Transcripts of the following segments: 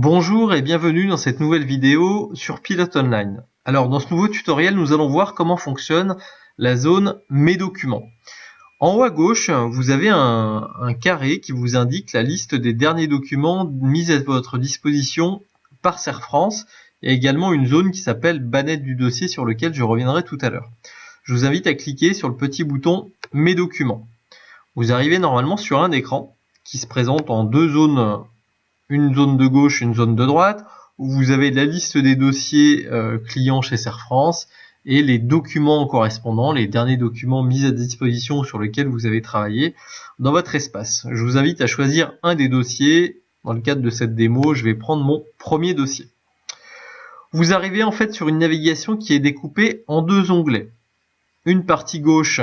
Bonjour et bienvenue dans cette nouvelle vidéo sur Pilote Online. Alors dans ce nouveau tutoriel, nous allons voir comment fonctionne la zone Mes documents. En haut à gauche, vous avez un carré qui vous indique la liste des derniers documents mis à votre disposition par Serre France. Il y a également une zone qui s'appelle Banette du dossier sur lequel je reviendrai tout à l'heure. Je vous invite à cliquer sur le petit bouton Mes documents. Vous arrivez normalement sur un écran qui se présente en deux zones, une zone de gauche, une zone de droite, où vous avez la liste des dossiers clients chez Serre France et les documents correspondants, les derniers documents mis à disposition sur lesquels vous avez travaillé dans votre espace. Je vous invite à choisir un des dossiers. Dans le cadre de cette démo, je vais prendre mon premier dossier. Vous arrivez en fait sur une navigation qui est découpée en deux onglets. Une partie gauche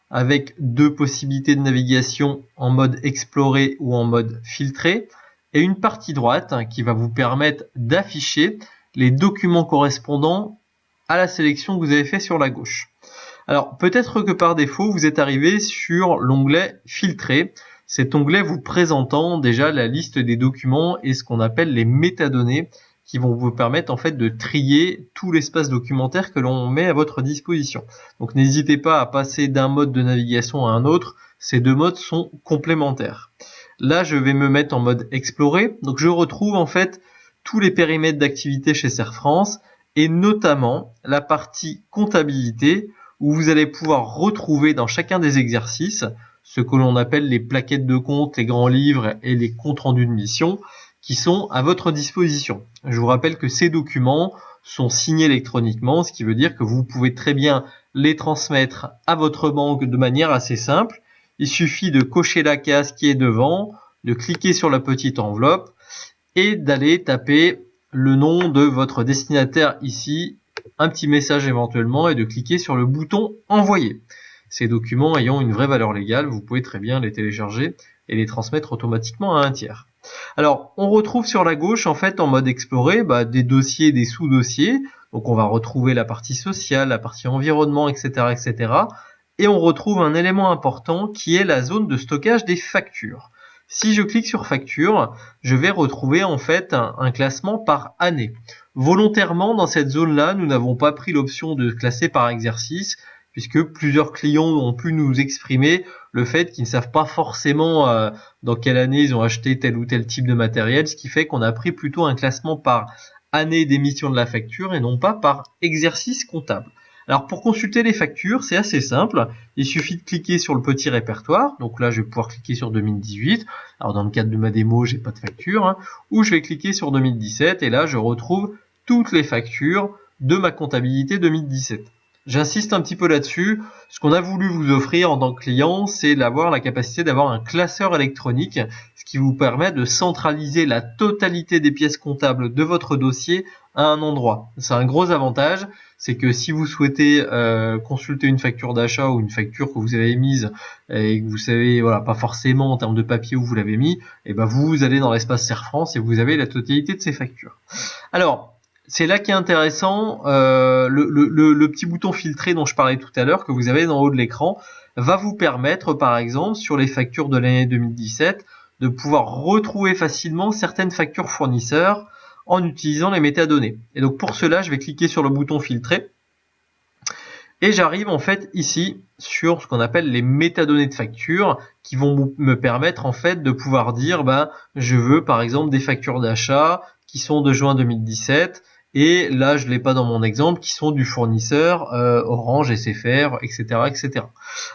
avec deux possibilités de navigation en mode explorer ou en mode filtrer, et une partie droite qui va vous permettre d'afficher les documents correspondants à la sélection que vous avez fait sur la gauche. Alors peut-être que par défaut vous êtes arrivé sur l'onglet filtrer, cet onglet vous présentant déjà la liste des documents et ce qu'on appelle les métadonnées qui vont vous permettre en fait de trier tout l'espace documentaire que l'on met à votre disposition. Donc n'hésitez pas à passer d'un mode de navigation à un autre, ces deux modes sont complémentaires. Là, je vais me mettre en mode explorer, donc je retrouve en fait tous les périmètres d'activité chez Serre France et notamment la partie comptabilité où vous allez pouvoir retrouver dans chacun des exercices ce que l'on appelle les plaquettes de compte, les grands livres et les comptes rendus de mission qui sont à votre disposition. Je vous rappelle que ces documents sont signés électroniquement, ce qui veut dire que vous pouvez très bien les transmettre à votre banque de manière assez simple. Il suffit de cocher la case qui est devant, de cliquer sur la petite enveloppe et d'aller taper le nom de votre destinataire ici, un petit message éventuellement et de cliquer sur le bouton envoyer. Ces documents ayant une vraie valeur légale, vous pouvez très bien les télécharger et les transmettre automatiquement à un tiers. Alors, on retrouve sur la gauche, en fait, en mode explorer, des dossiers, des sous-dossiers. Donc, on va retrouver la partie sociale, la partie environnement, etc., etc. Et on retrouve un élément important qui est la zone de stockage des factures. Si je clique sur facture, je vais retrouver en fait un classement par année. Volontairement, dans cette zone-là, nous n'avons pas pris l'option de classer par exercice, puisque plusieurs clients ont pu nous exprimer le fait qu'ils ne savent pas forcément dans quelle année ils ont acheté tel ou tel type de matériel, ce qui fait qu'on a pris plutôt un classement par année d'émission de la facture et non pas par exercice comptable. Alors pour consulter les factures, c'est assez simple, il suffit de cliquer sur le petit répertoire, donc là je vais pouvoir cliquer sur 2018, alors dans le cadre de ma démo j'ai pas de facture, ou je vais cliquer sur 2017 et là je retrouve toutes les factures de ma comptabilité 2017. J'insiste un petit peu là-dessus, ce qu'on a voulu vous offrir en tant que client, c'est d'avoir la capacité d'avoir un classeur électronique, ce qui vous permet de centraliser la totalité des pièces comptables de votre dossier à un endroit. C'est un gros avantage, c'est que si vous souhaitez consulter une facture d'achat ou une facture que vous avez émise et que vous savez pas forcément en termes de papier où vous l'avez mis, et vous allez dans l'espace Serre France et vous avez la totalité de ces factures. Alors, c'est là qui est intéressant, le petit bouton filtré dont je parlais tout à l'heure que vous avez en haut de l'écran va vous permettre par exemple sur les factures de l'année 2017 de pouvoir retrouver facilement certaines factures fournisseurs en utilisant les métadonnées. Et donc pour cela, je vais cliquer sur le bouton filtrer et j'arrive en fait ici sur ce qu'on appelle les métadonnées de facture qui vont me permettre en fait de pouvoir dire je veux par exemple des factures d'achat qui sont de juin 2017 et là je l'ai pas dans mon exemple qui sont du fournisseur Orange, SFR, etc., etc.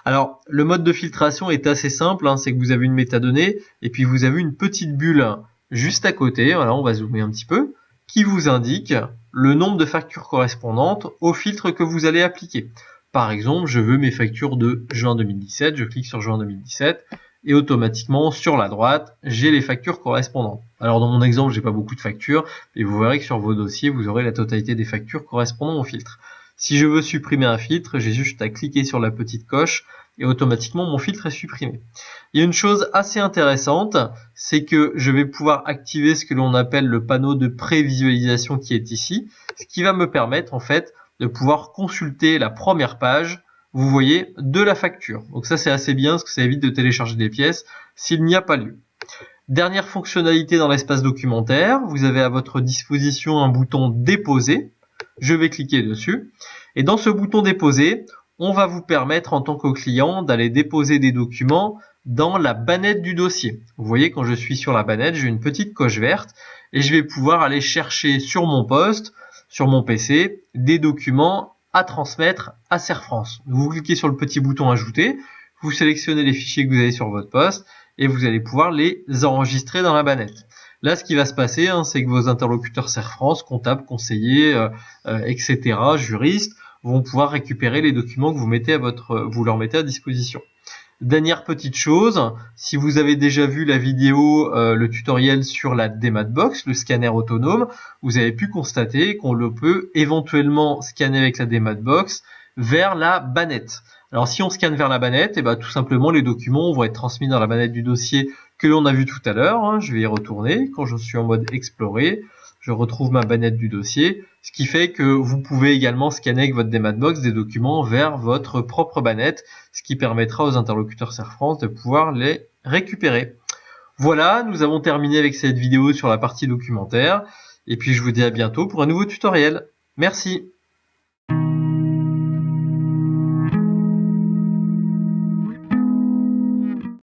Alors le mode de filtration est assez simple, c'est que vous avez une métadonnée et puis vous avez une petite bulle juste à côté, voilà, on va zoomer un petit peu, qui vous indique le nombre de factures correspondantes au filtre que vous allez appliquer. Par exemple, je veux mes factures de juin 2017, je clique sur juin 2017 et automatiquement sur la droite, j'ai les factures correspondantes. Alors dans mon exemple, j'ai pas beaucoup de factures et vous verrez que sur vos dossiers, vous aurez la totalité des factures correspondant au filtre. Si je veux supprimer un filtre, j'ai juste à cliquer sur la petite coche et automatiquement mon filtre est supprimé. Il y a une chose assez intéressante, c'est que je vais pouvoir activer ce que l'on appelle le panneau de prévisualisation qui est ici, ce qui va me permettre en fait de pouvoir consulter la première page, vous voyez, de la facture. Donc ça c'est assez bien parce que ça évite de télécharger des pièces s'il n'y a pas lieu. Dernière fonctionnalité dans l'espace documentaire, vous avez à votre disposition un bouton déposer. Je vais cliquer dessus. Et dans ce bouton déposer, on va vous permettre en tant que client d'aller déposer des documents dans la bannette du dossier. Vous voyez, quand je suis sur la bannette, j'ai une petite coche verte et je vais pouvoir aller chercher sur mon poste, sur mon PC, des documents à transmettre à Serre France. Vous cliquez sur le petit bouton ajouter, vous sélectionnez les fichiers que vous avez sur votre poste et vous allez pouvoir les enregistrer dans la bannette. Là, ce qui va se passer, c'est que vos interlocuteurs Serre France, comptables, conseillers, etc., juristes, vont pouvoir récupérer les documents que vous leur mettez à disposition. Dernière petite chose, si vous avez déjà vu la vidéo, le tutoriel sur la DMATBox, le scanner autonome, vous avez pu constater qu'on le peut éventuellement scanner avec la DMATBox vers la bannette. Alors si on scanne vers la bannette, tout simplement les documents vont être transmis dans la bannette du dossier que l'on a vu tout à l'heure. Je vais y retourner. Quand je suis en mode explorer, je retrouve ma bannette du dossier, ce qui fait que vous pouvez également scanner avec votre DMATBox des documents vers votre propre bannette, ce qui permettra aux interlocuteurs Serre France de pouvoir les récupérer. Voilà, nous avons terminé avec cette vidéo sur la partie documentaire, et puis je vous dis à bientôt pour un nouveau tutoriel. Merci.